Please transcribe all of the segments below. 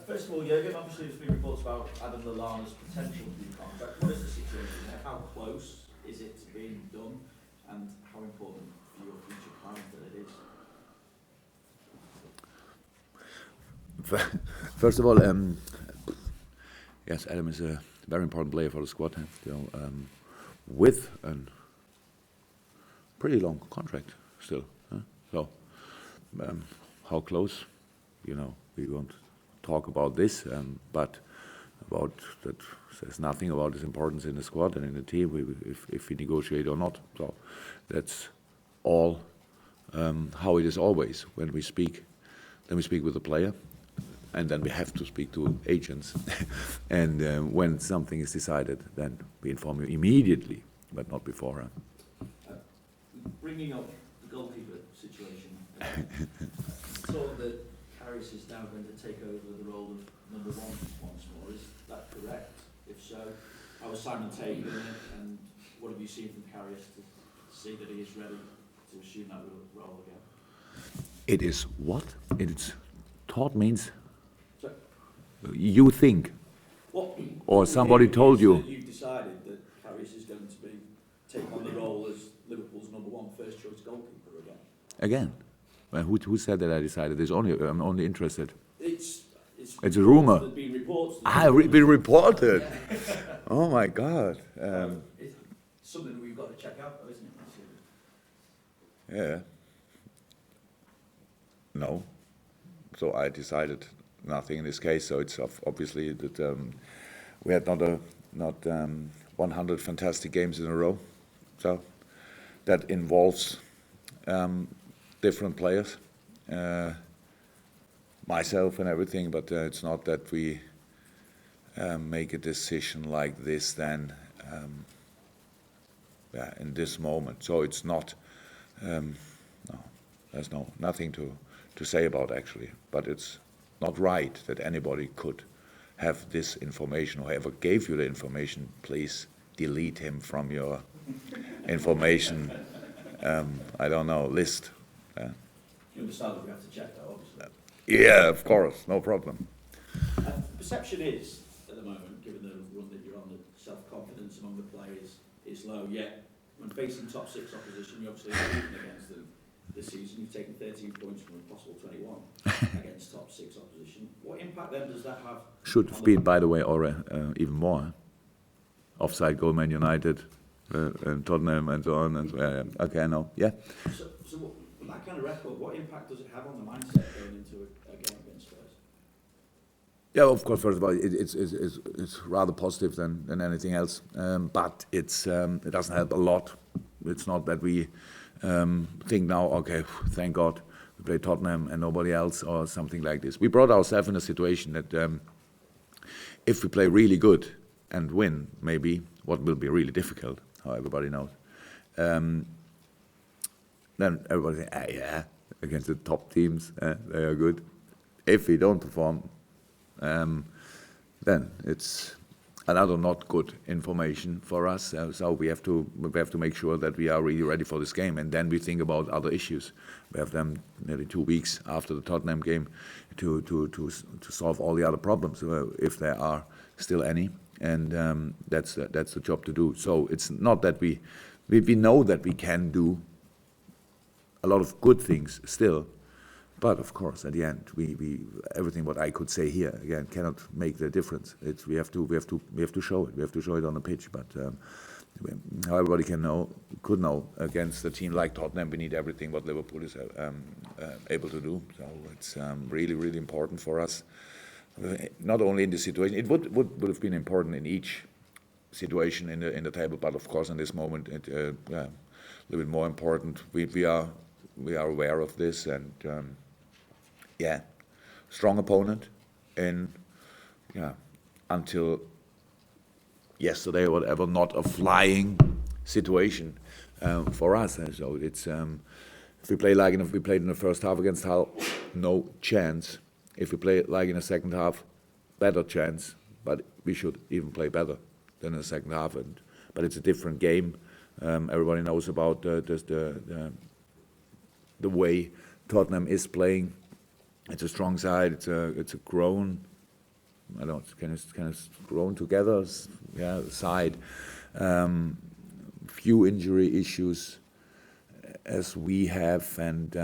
First of all, Jurgen, obviously there's been reports about Adam Lallana's potential new contract. What is the situation there? How close is it to being done, and how important for your future plans that it is? First of all, yes, Adam is a very important player for the squad. With a pretty long contract still. So, how close? We won't talk about this, but about that says nothing about his importance in the squad and in the team, if we negotiate or not. So that's all how it is always when we speak. Then we speak with the player, and then we have to speak to agents. And when something is decided, then we inform you immediately, but not beforehand. Bringing up the goalkeeper situation, saw that Karius is now going to take over the role of number one once more. Is that correct? If so, how was Simon taking it, and what have you seen from Karius to see that he is ready to assume that role again? It is what? It's taught means you think, or somebody told you. You've decided that Karius is going to take on the role as Liverpool's number one first choice goalkeeper again. Again? Well, who said that I decided? I'm only interested. It's a rumor. There's been reports. Been reported. Yeah. Oh my God. It's something we've got to check out, though, isn't it? Yeah. No. So I decided nothing in this case. So it's obviously that we had not 100 fantastic games in a row. So that involves different players, myself and everything. But it's not that we make a decision like this then in this moment. So it's not. No, there's nothing to say about actually. But it's not right that anybody could have this information. Whoever gave you the information, please delete him from your information. I don't know, list. You understand that we have to check that, obviously. Yeah, of course, no problem. The perception is, at the moment, given the run that you're on, that self-confidence among the players is low. Yet, when facing top six opposition, you obviously are beaten against them this season. You've taken 13 points from a possible 21 against top six opposition. What impact then does that have? Should have been, by the way, or even more. Offside goal, Man United, and Tottenham, and so on. And okay, I know. Yeah. So that kind of record, what impact does it have on the mindset going into a game against Spurs? Yeah, of course. First of all, it's rather positive than anything else, but it doesn't help a lot. It's not that we think now, okay, thank God we play Tottenham and nobody else or something like this. We brought ourselves in a situation that if we play really good and win, maybe what will be really difficult, how everybody knows, then everybody say, yeah, against the top teams, they are good. If we don't perform, then it's another not good information for us. So we have to make sure that we are really ready for this game, and then we think about other issues. We have them nearly 2 weeks after the Tottenham game to solve all the other problems, if there are still any, and that's the job to do. So it's not that we know that we can do a lot of good things still. But of course, at the end, we everything what I could say here again cannot make the difference. We have to show it. We have to show it on the pitch. But how everybody could know against a team like Tottenham, we need everything what Liverpool is able to do. So it's really, really important for us. Not only in this situation, it would have been important in each situation in the table, but of course in this moment, a little bit more important. We are aware of this, and strong opponent, and until yesterday or whatever, not a flying situation for us. And so it's if we play like if we played in the first half against Hull, no chance. If we play like in the second half, better chance. But we should even play better than in the second half. But it's a different game. Everybody knows about the way Tottenham is playing. It's a strong side. It's a grown I don't kind of grown together, side. Few injury issues as we have, and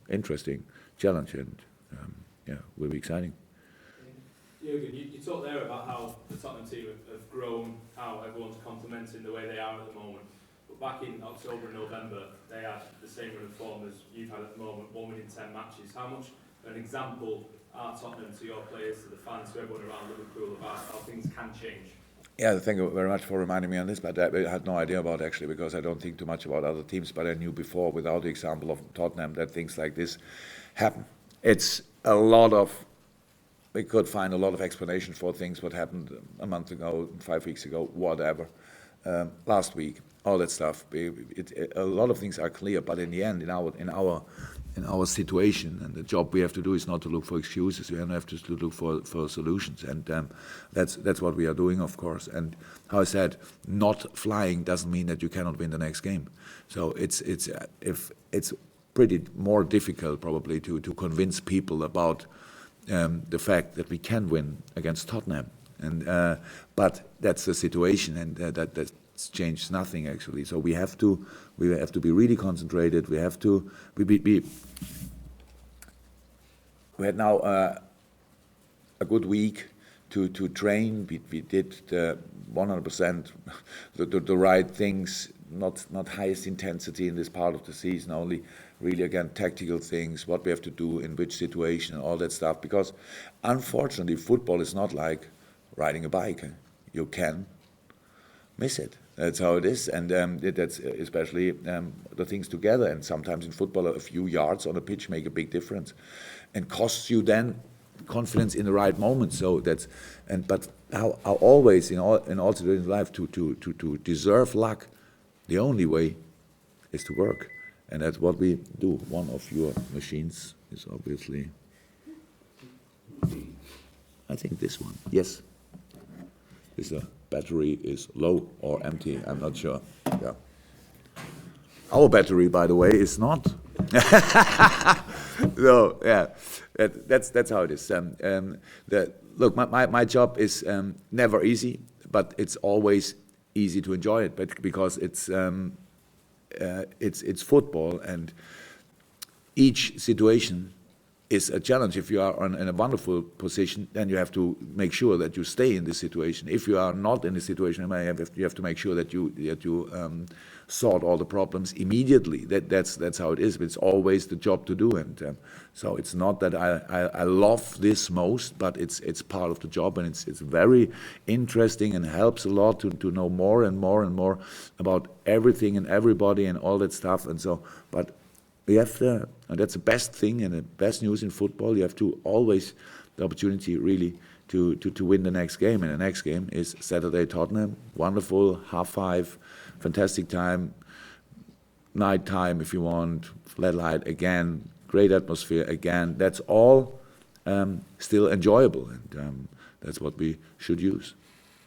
interesting challenge, and will be exciting. Jurgen, you talked there about how the Tottenham team have grown, how everyone's complementing the way they are at the moment. But back in October and November, they had the same run of form as you've had at the moment, 1 win in 10 matches. How much an example are Tottenham to your players, to the fans, to everyone around Liverpool about how things can change? Yeah, thank you very much for reminding me on this, but I had no idea about actually, because I don't think too much about other teams, but I knew before, without the example of Tottenham, that things like this happen. It's a lot of, we could find a lot of explanation for things, what happened a month ago, 5 weeks ago, whatever, last week, all that stuff. A lot of things are clear, but in the end, in our situation, and the job we have to do is not to look for excuses. We have to look for solutions, and that's what we are doing, of course. And how I said, not flying doesn't mean that you cannot win the next game. So it's pretty more difficult probably to convince people about the fact that we can win against Tottenham, and but that's the situation, and that's changed nothing actually. So we have to be really concentrated. We have to we had now a good week to train. We did 100% the right things. Not highest intensity in this part of the season. Only really again tactical things. What we have to do in which situation and all that stuff. Because unfortunately, football is not like riding a bike. You can miss it. That's how it is, and that's especially the things together. And sometimes in football, a few yards on a pitch make a big difference, and costs you then confidence in the right moment. So that's but how always in all situations in life to deserve luck, the only way is to work, and that's what we do. One of your machines is obviously, I think this one. Yes. Is the battery is low or empty? I'm not sure. Yeah. Our battery, by the way, is not. No, yeah, that's how it is. Look, my job is never easy, but it's always easy to enjoy it. But because it's football, and each situation is a challenge. If you are in a wonderful position, then you have to make sure that you stay in this situation. If you are not in this situation, you have to make sure that you sort all the problems immediately. That's how it is. It's always the job to do, and so it's not that I love this most, but it's part of the job, and it's very interesting and helps a lot to know more and more and more about everything and everybody and all that stuff. And so, but we have and that's the best thing and the best news in football. You have to always the opportunity really to win the next game, and the next game is Saturday Tottenham. Wonderful 5:30, fantastic time, night time if you want, flat light again, great atmosphere again. That's all still enjoyable, and that's what we should use.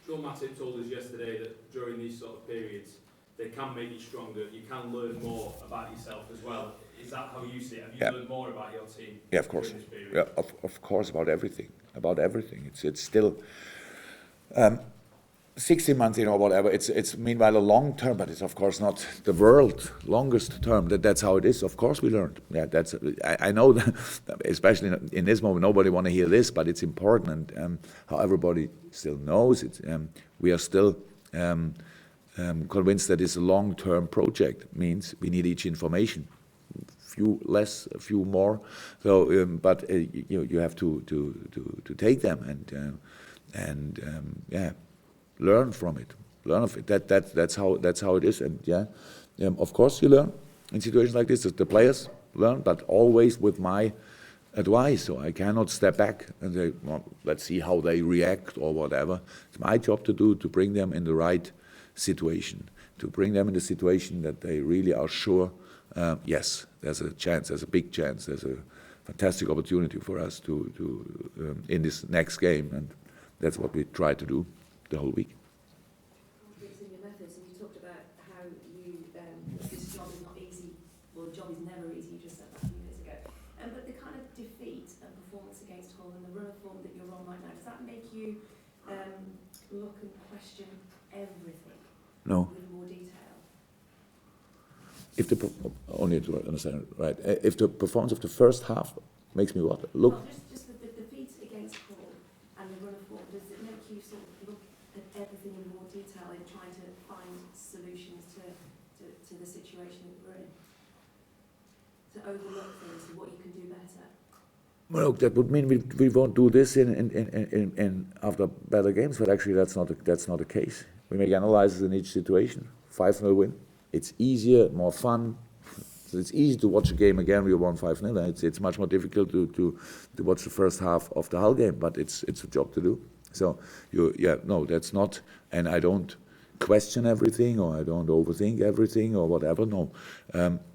Joel Matip told us yesterday that during these sort of periods, they can make you stronger. You can learn more about yourself as well. Is that how you see it? Have you learned more about your team? Yeah, of course. During this period? Yeah, of course, about everything. It's still 16 months, whatever. It's meanwhile a long term, but it's of course not the world longest term. That's how it is. Of course, we learned. Yeah, I know that, especially in this moment, nobody want to hear this, but it's important. And how everybody still knows it. We are still. Convinced that it's a long-term project. Means we need each information, few less, a few more. So, but you have to take them and learn from it. Learn of it. That's how it is. And of course you learn in situations like this. The players learn, but always with my advice. So I cannot step back and say, well, let's see how they react or whatever. It's my job to bring them in the right situation, to bring them in the situation that they really are sure, yes, there's a chance, there's a big chance, there's a fantastic opportunity for us to in this next game, and that's what we try to do the whole week. In your methods, and you talked about how this job is not easy, well, the job is never easy, you just said that a few minutes ago, but the kind of defeat and performance against does that make you look and question everything No. with more detail? If only to understand right, if the performance of the first half makes me what? Look. Well, just the defeat against Hull and the run of form, does it make you sort of look at everything in more detail in trying to find solutions to the situation that we're in? To overlook things and what you can do better? Well, that would mean we won't do this in after better games, but actually that's not the case. We make analyses in each situation. 5-0 win. It's easier, more fun. So it's easy to watch a game again. We won 5-0. It's much more difficult to watch the first half of the Hull game, but it's a job to do. So no, that's not. And I don't question everything, or I don't overthink everything, or whatever. No,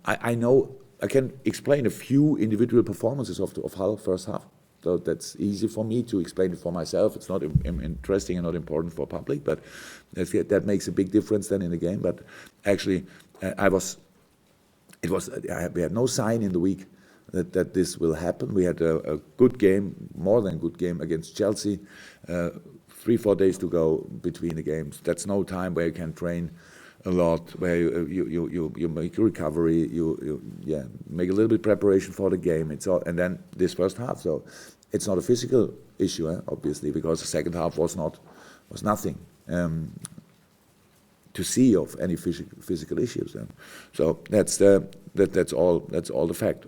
I know. I can explain a few individual performances of Hull first half. So that's easy for me to explain it for myself. It's not interesting and not important for public, but that makes a big difference then in the game. But actually, we had no sign in the week that this will happen. We had a good game, more than good game against Chelsea. 3-4 days to go between the games. That's no time where you can train a lot, where you make a recovery, you make a little bit preparation for the game. It's all, and then this first half. So it's not a physical issue, obviously, because the second half was nothing to see of any physical issues. So that's all the fact.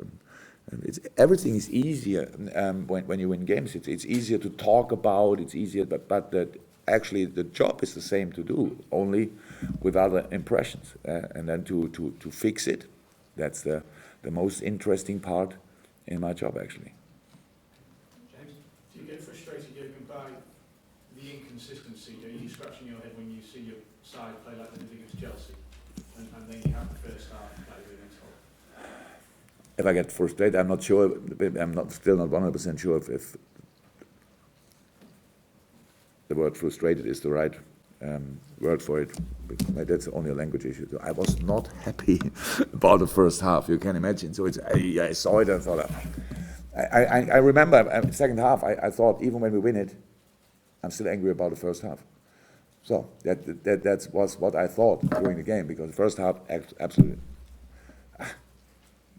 Everything is easier when you win games. It's easier to talk about. It's easier, but actually the job is the same to do, only with other impressions, and then to fix it. That's the most interesting part in my job, actually. James, do you get frustrated, Jurgen, by the inconsistency? Are you scratching your head when you see your side play like they did against Chelsea, and then you have the first half play against Hull? If I get frustrated, I'm not sure. I'm still not 100% sure if the word frustrated is the right word for it. That's only a language issue. So I was not happy about the first half. You can imagine. So I saw it and thought. I remember second half. I thought even when we win it, I'm still angry about the first half. So that was what I thought during the game, because the first half absolutely.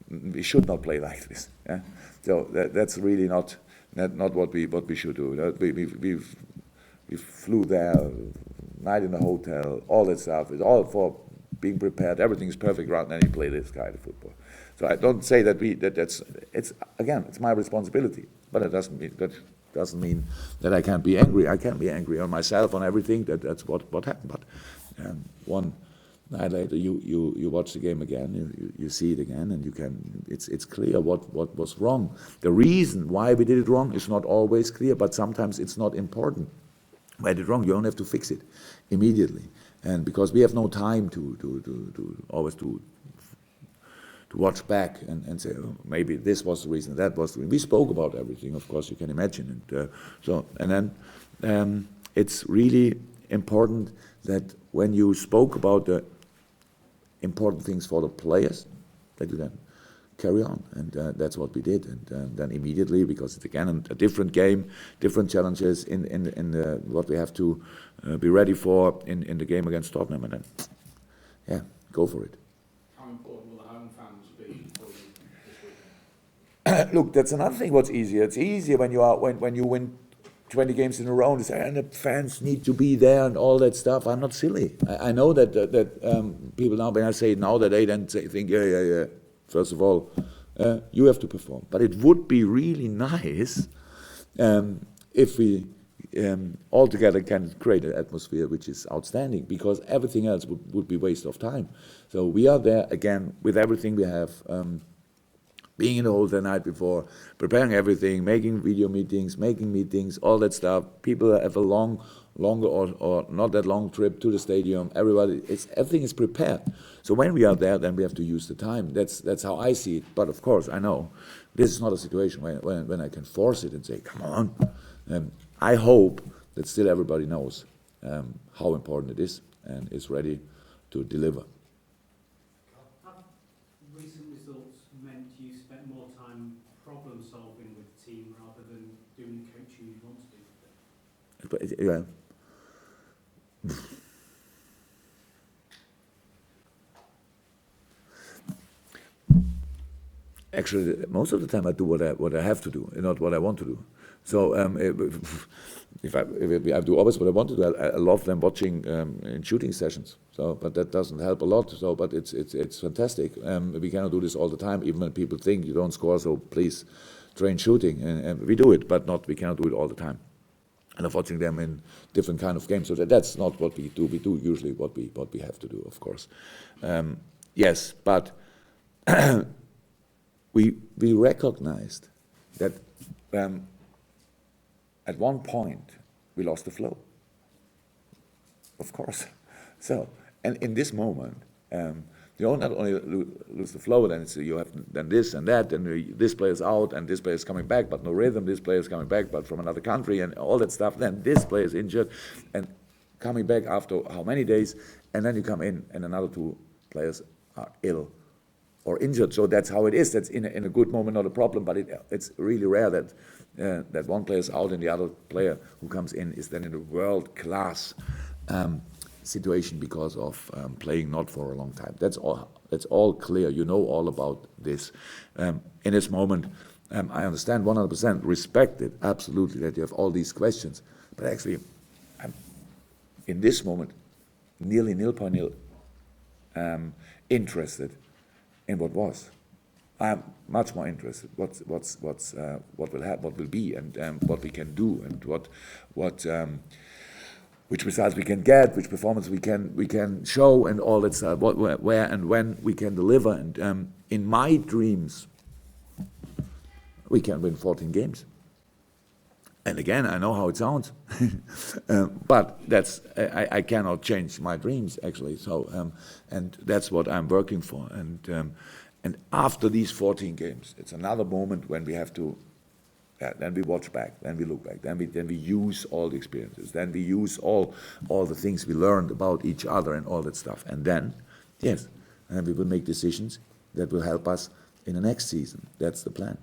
We should not play like this. Yeah? So that's really not what we should do. We flew there, night in the hotel, all that stuff. It's all for being prepared. Everything is perfect around, and you play this kind of football. So I don't say that's it's my responsibility. But it doesn't mean that I can't be angry. I can be angry on myself, on everything. That's what happened. But one night later, you watch the game again, you see it again, and you can. It's clear what was wrong. The reason why we did it wrong is not always clear, but sometimes it's not important. Why did it wrong? You don't have to fix it immediately, and because we have no time to always to watch back and say, oh, maybe this was the reason, that was the reason. We spoke about everything, of course, you can imagine, and then it's really important that when you spoke about the important things for the players, that you then carry on, and that's what we did. And then immediately, because it's again a different game, different challenges in what we have to be ready for in the game against Tottenham, and then go for it. How important will the home fans be for you this week? Look, that's another thing. What's easier? It's easier when you win 20 games in a row and say, and the fans need to be there and all that stuff. I'm not silly. I know that people now, when I say it now, that they then think, yeah. First of all, you have to perform. But it would be really nice if we all together can create an atmosphere which is outstanding, because everything else would be waste of time. So we are there again with everything we have. Being in the hole the night before, preparing everything, making video meetings, making meetings, all that stuff. People have a longer or not that long trip to the stadium. Everything is prepared. So when we are there, then we have to use the time. That's how I see it. But of course, I know this is not a situation when I can force it and say, come on. I hope that still everybody knows how important it is and is ready to deliver. Recent results meant you spent more time problem solving with the team rather than doing the coaching you want to do? But, yeah. Actually, most of the time I do what I have to do, and not what I want to do. So if I do always what I want to do, I love them watching in shooting sessions. So, but that doesn't help a lot. So, but it's fantastic. We cannot do this all the time, even when people think you don't score. So please train shooting, and we do it, but not we cannot do it all the time. And I'm watching them in different kind of games. So that's not what we do. We do usually what we have to do, of course. Yes, but we recognized that at one point we lost the flow. Of course. So, and in this moment, you not only lose the flow, then you have then this and that, and this player's out, and this player's coming back, but no rhythm. This player's coming back, but from another country, and all that stuff. Then this player's injured, and coming back after how many days, and then you come in, and another two players are ill or injured. So that's how it is. That's in a good moment not a problem, but it's really rare that that one player is out and the other player who comes in is then in a world-class situation because of playing not for a long time. That's all clear. You know all about this. In this moment, I understand 100%, respect it, absolutely, that you have all these questions. But actually, I'm in this moment nearly 0.0 interested in what was. I'm much more interested what will happen, what will be, and what we can do, and which results we can get, which performance we can show, and all that stuff. Where and when we can deliver. And in my dreams, we can win 14 games. And again, I know how it sounds, but that's I cannot change my dreams actually. So and that's what I'm working for. And after these 14 games, it's another moment when we have to. Then we watch back, then we look back, then we use all the experiences, then we use all the things we learned about each other and all that stuff. And then, yes, and we will make decisions that will help us in the next season. That's the plan.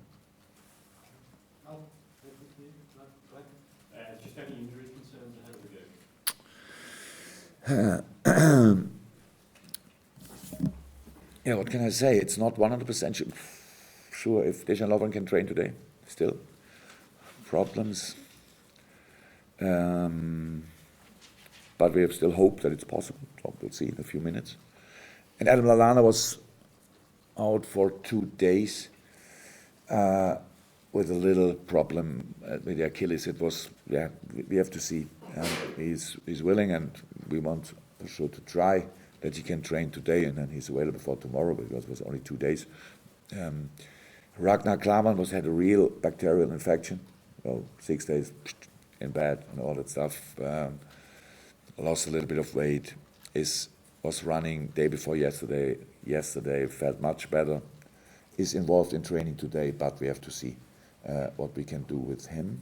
Just any injury concerns ahead of the game? Yeah, what can I say? It's not 100% sure if Dejan Lovren can train today, still. Problems. But we have still hope that it's possible. So we'll see in a few minutes. And Adam Lallana was out for 2 days with a little problem with the Achilles. It was, yeah, we have to see. He's willing, and we want for sure to try that he can train today, and then he's available for tomorrow because it was only 2 days. Ragnar Klavan had a real bacterial infection. So 6 days in bed and all that stuff. Lost a little bit of weight. Was running day before yesterday. Yesterday felt much better. Is involved in training today, but we have to see what we can do with him.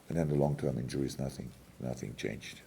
And then the long-term injuries, nothing changed.